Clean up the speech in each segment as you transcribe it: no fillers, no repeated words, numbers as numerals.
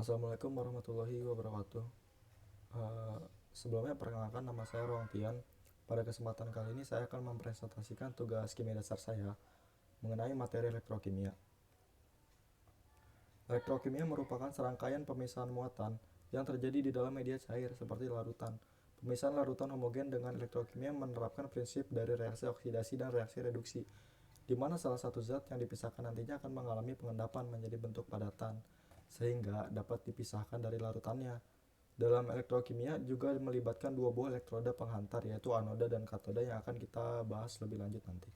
Assalamualaikum warahmatullahi wabarakatuh. Eh, Sebelumnya perkenalkan, nama saya Ruang Pian. Pada kesempatan kali ini saya akan mempresentasikan tugas kimia dasar saya mengenai materi elektrokimia. Elektrokimia merupakan serangkaian pemisahan muatan yang terjadi di dalam media cair seperti larutan. Pemisahan larutan homogen dengan elektrokimia menerapkan prinsip dari reaksi oksidasi dan reaksi reduksi, di mana salah satu zat yang dipisahkan nantinya akan mengalami pengendapan menjadi bentuk padatan, sehingga dapat dipisahkan dari larutannya. Dalam elektrokimia juga melibatkan dua buah elektroda penghantar, yaitu anoda dan katoda, yang akan kita bahas lebih lanjut nanti.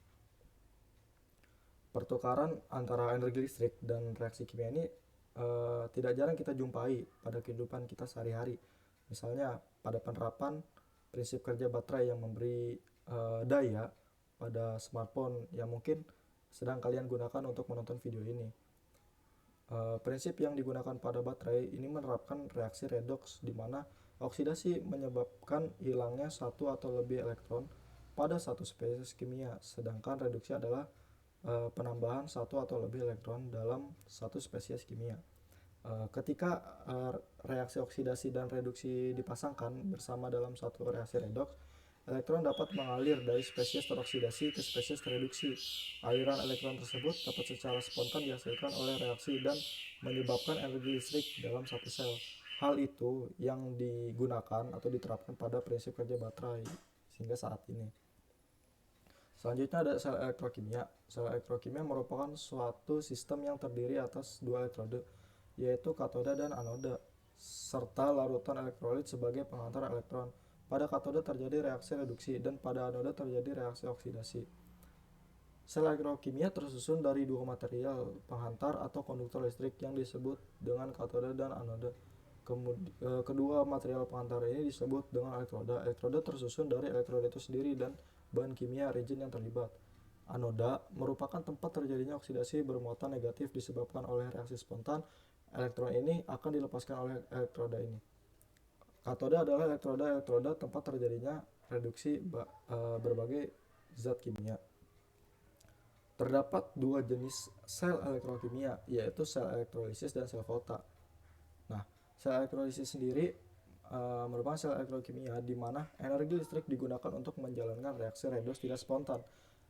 Pertukaran antara energi listrik dan reaksi kimia ini tidak jarang kita jumpai pada kehidupan kita sehari-hari. Misalnya pada penerapan prinsip kerja baterai yang memberi daya pada smartphone yang mungkin sedang kalian gunakan untuk menonton video ini. Prinsip yang digunakan pada baterai ini menerapkan reaksi redoks, di mana oksidasi menyebabkan hilangnya satu atau lebih elektron pada satu spesies kimia, sedangkan reduksi adalah penambahan satu atau lebih elektron dalam satu spesies kimia. Ketika reaksi oksidasi dan reduksi dipasangkan bersama dalam satu reaksi redoks, elektron dapat mengalir dari spesies teroksidasi ke spesies tereduksi. Aliran elektron tersebut dapat secara spontan dihasilkan oleh reaksi dan menyebabkan energi listrik dalam satu sel. Hal itu yang digunakan atau diterapkan pada prinsip kerja baterai sehingga saat ini. Selanjutnya ada sel elektrokimia. Sel elektrokimia merupakan suatu sistem yang terdiri atas dua elektrode, yaitu katoda dan anoda, serta larutan elektrolit sebagai penghantar elektron. Pada katoda terjadi reaksi reduksi dan pada anoda terjadi reaksi oksidasi. Sel elektrokimia tersusun dari dua material penghantar atau konduktor listrik yang disebut dengan katoda dan anoda. Kedua material penghantar ini disebut dengan elektroda. Elektroda tersusun dari elektroda itu sendiri dan bahan kimia reagent yang terlibat. Anoda merupakan tempat terjadinya oksidasi bermuatan negatif disebabkan oleh reaksi spontan. Elektron ini akan dilepaskan oleh elektroda ini. Katoda adalah elektroda tempat terjadinya reduksi berbagai zat kimia. Terdapat dua jenis sel elektrokimia, yaitu sel elektrolisis dan sel volta. Nah, sel elektrolisis sendiri merupakan sel elektrokimia di mana energi listrik digunakan untuk menjalankan reaksi redoks tidak spontan.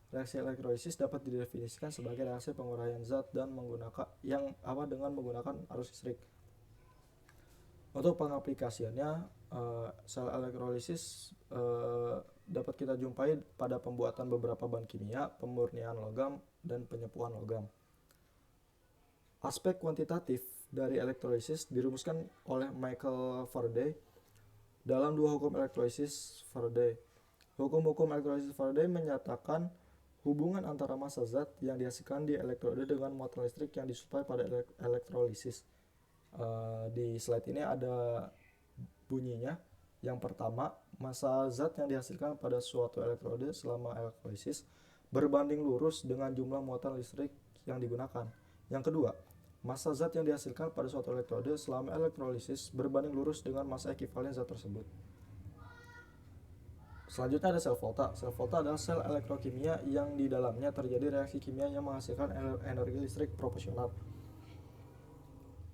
Reaksi elektrolisis dapat didefinisikan sebagai reaksi penguraian zat dan dengan menggunakan arus listrik. Untuk pengaplikasiannya, sel elektrolisis dapat kita jumpai pada pembuatan beberapa bahan kimia, pemurnian logam, dan penyepuhan logam. Aspek kuantitatif dari elektrolisis dirumuskan oleh Michael Faraday dalam dua hukum elektrolisis Faraday. Hukum-hukum elektrolisis Faraday menyatakan hubungan antara massa zat yang dihasilkan di elektroda dengan muatan listrik yang disuplai pada elektrolisis. Di slide ini ada bunyinya. Yang pertama, massa zat yang dihasilkan pada suatu elektroda selama elektrolisis berbanding lurus dengan jumlah muatan listrik yang digunakan. Yang kedua, massa zat yang dihasilkan pada suatu elektroda selama elektrolisis berbanding lurus dengan massa ekivalen zat tersebut. Selanjutnya ada sel volta. Sel volta adalah sel elektrokimia yang di dalamnya terjadi reaksi kimia yang menghasilkan energi listrik proporsional.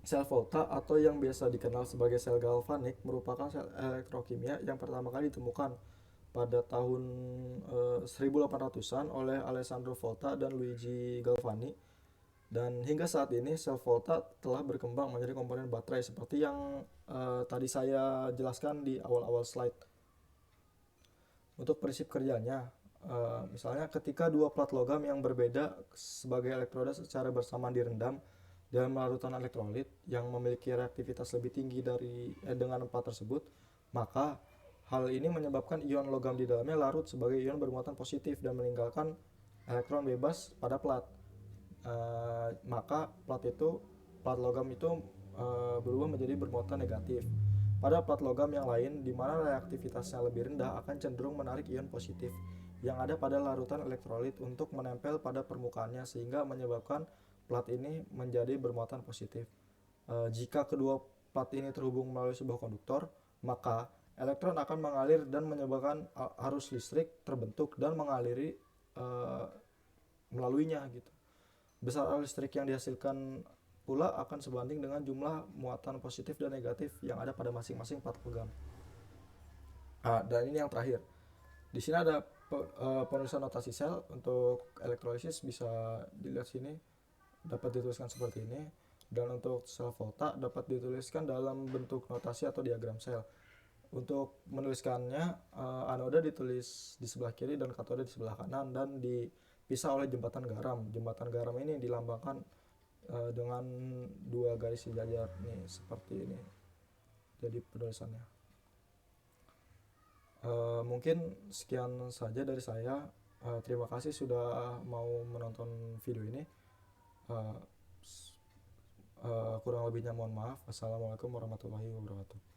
Sel volta atau yang biasa dikenal sebagai sel galvanik merupakan sel elektrokimia yang pertama kali ditemukan pada tahun 1800-an oleh Alessandro Volta dan Luigi Galvani. Dan hingga saat ini sel volta telah berkembang menjadi komponen baterai seperti yang tadi saya jelaskan di awal-awal slide. Untuk prinsip kerjanya, misalnya ketika dua plat logam yang berbeda sebagai elektroda secara bersamaan direndam dalam larutan elektrolit yang memiliki reaktivitas lebih tinggi dengan plat tersebut, maka hal ini menyebabkan ion logam di dalamnya larut sebagai ion bermuatan positif dan meninggalkan elektron bebas pada plat. Maka plat logam itu berubah menjadi bermuatan negatif. Pada plat logam yang lain, di mana reaktivitasnya lebih rendah, akan cenderung menarik ion positif yang ada pada larutan elektrolit untuk menempel pada permukaannya sehingga menyebabkan plat ini menjadi bermuatan positif. Jika kedua plat ini terhubung melalui sebuah konduktor, maka elektron akan mengalir dan menyebabkan arus listrik terbentuk dan mengaliri melaluinya gitu. Besar arus listrik yang dihasilkan pula akan sebanding dengan jumlah muatan positif dan negatif yang ada pada masing-masing partikel gam. Dan ini yang terakhir. Di sini ada penulisan notasi sel untuk elektrolisis, bisa dilihat sini, dapat dituliskan seperti ini. Dan untuk sel volta dapat dituliskan dalam bentuk notasi atau diagram sel. Untuk menuliskannya, anoda ditulis di sebelah kiri dan katoda di sebelah kanan dan dipisah oleh jembatan garam. Jembatan garam ini dilambangkan dengan dua garis sejajar nih, seperti ini. Jadi penulisannya. Mungkin sekian saja dari saya. Terima kasih sudah mau menonton video ini. Kurang lebihnya mohon maaf. Assalamualaikum warahmatullahi wabarakatuh.